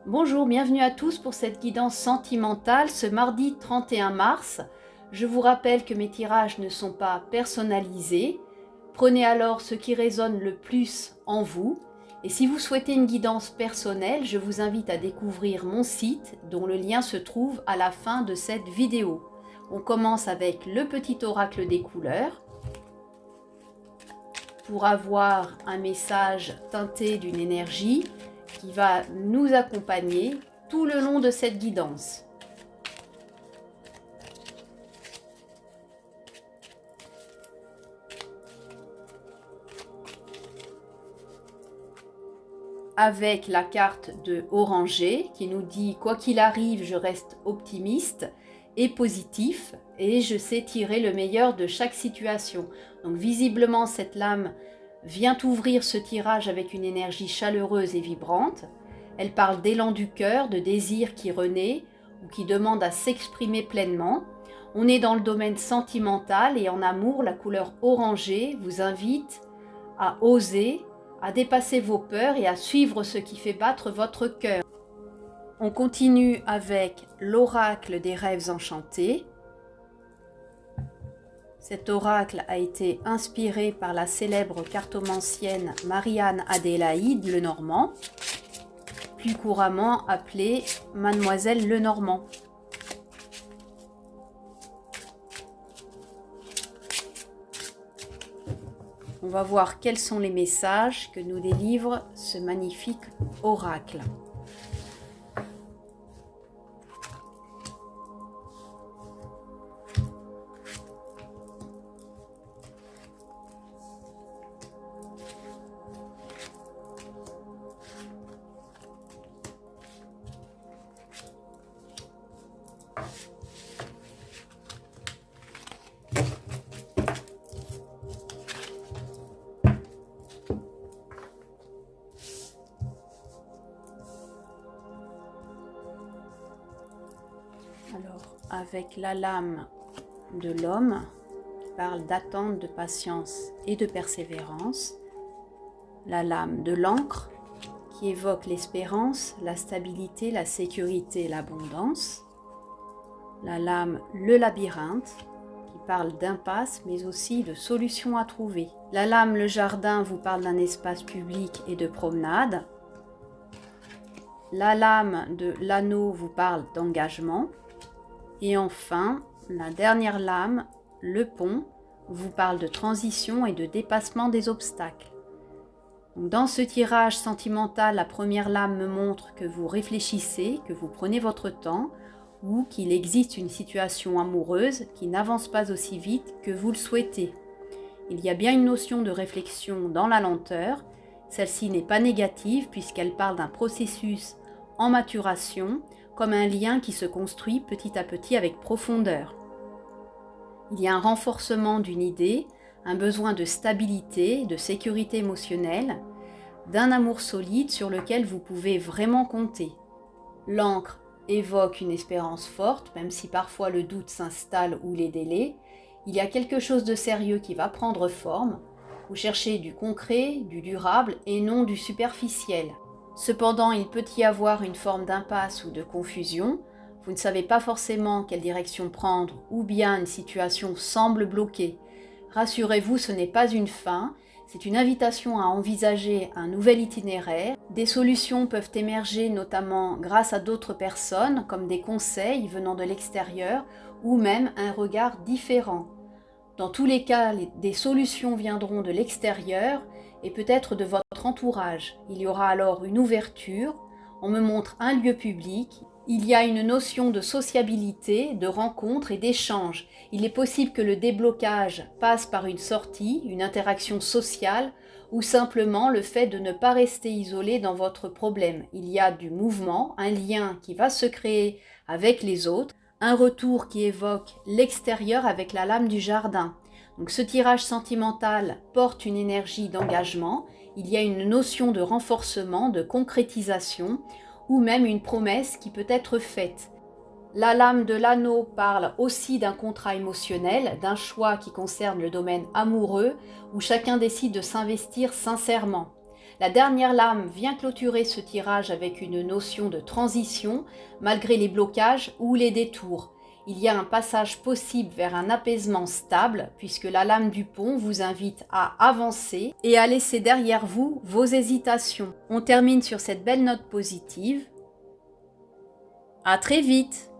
Bonjour, bienvenue à tous pour cette guidance sentimentale ce mardi 31 mars. Je vous rappelle que mes tirages ne sont pas personnalisés. Prenez alors ce qui résonne le plus en vous. Et si vous souhaitez une guidance personnelle, je vous invite à découvrir mon site dont le lien se trouve à la fin de cette vidéo. On commence avec le petit oracle des couleurs. Pour avoir un message teinté d'une énergie qui va nous accompagner tout le long de cette guidance. Avec la carte de Oranger qui nous dit « Quoi qu'il arrive, je reste optimiste et positif et je sais tirer le meilleur de chaque situation ». Donc visiblement, cette lame vient ouvrir ce tirage avec une énergie chaleureuse et vibrante. Elle parle d'élan du cœur, de désir qui renaît ou qui demande à s'exprimer pleinement. On est dans le domaine sentimental et en amour, la couleur orangée vous invite à oser, à dépasser vos peurs et à suivre ce qui fait battre votre cœur. On continue avec l'oracle des rêves enchantés. Cet oracle a été inspiré par la célèbre cartomancienne Marianne Adélaïde Lenormand, plus couramment appelée Mademoiselle Lenormand. On va voir quels sont les messages que nous délivre ce magnifique oracle. Alors, avec la lame de l'homme, qui parle d'attente, de patience et de persévérance, la lame de l'encre, qui évoque l'espérance, la stabilité, la sécurité, l'abondance, la lame le labyrinthe, qui parle d'impasse, mais aussi de solutions à trouver. La lame le jardin vous parle d'un espace public et de promenade. La lame de l'anneau vous parle d'engagement. Et enfin, la dernière lame, le pont, vous parle de transition et de dépassement des obstacles. Donc, dans ce tirage sentimental, la première lame me montre que vous réfléchissez, que vous prenez votre temps, ou qu'il existe une situation amoureuse qui n'avance pas aussi vite que vous le souhaitez. Il y a bien une notion de réflexion dans la lenteur. Celle-ci n'est pas négative puisqu'elle parle d'un processus en maturation, comme un lien qui se construit petit à petit avec profondeur. Il y a un renforcement d'une idée, un besoin de stabilité, de sécurité émotionnelle, d'un amour solide sur lequel vous pouvez vraiment compter. L'encre évoque une espérance forte, même si parfois le doute s'installe ou les délais. Il y a quelque chose de sérieux qui va prendre forme. Vous cherchez du concret, du durable et non du superficiel. Cependant, il peut y avoir une forme d'impasse ou de confusion. Vous ne savez pas forcément quelle direction prendre ou bien une situation semble bloquée. Rassurez-vous, ce n'est pas une fin, c'est une invitation à envisager un nouvel itinéraire. Des solutions peuvent émerger notamment grâce à d'autres personnes, comme des conseils venant de l'extérieur ou même un regard différent. Dans tous les cas, des solutions viendront de l'extérieur et peut-être de votre entourage. Il y aura alors une ouverture, on me montre un lieu public, il y a une notion de sociabilité, de rencontre et d'échange. Il est possible que le déblocage passe par une sortie, une interaction sociale ou simplement le fait de ne pas rester isolé dans votre problème. Il y a du mouvement, un lien qui va se créer avec les autres, un retour qui évoque l'extérieur avec la lame du jardin. Donc ce tirage sentimental porte une énergie d'engagement, il y a une notion de renforcement, de concrétisation ou même une promesse qui peut être faite. La lame de l'anneau parle aussi d'un contrat émotionnel, d'un choix qui concerne le domaine amoureux où chacun décide de s'investir sincèrement. La dernière lame vient clôturer ce tirage avec une notion de transition, malgré les blocages ou les détours. Il y a un passage possible vers un apaisement stable, puisque la lame du pont vous invite à avancer et à laisser derrière vous vos hésitations. On termine sur cette belle note positive. À très vite!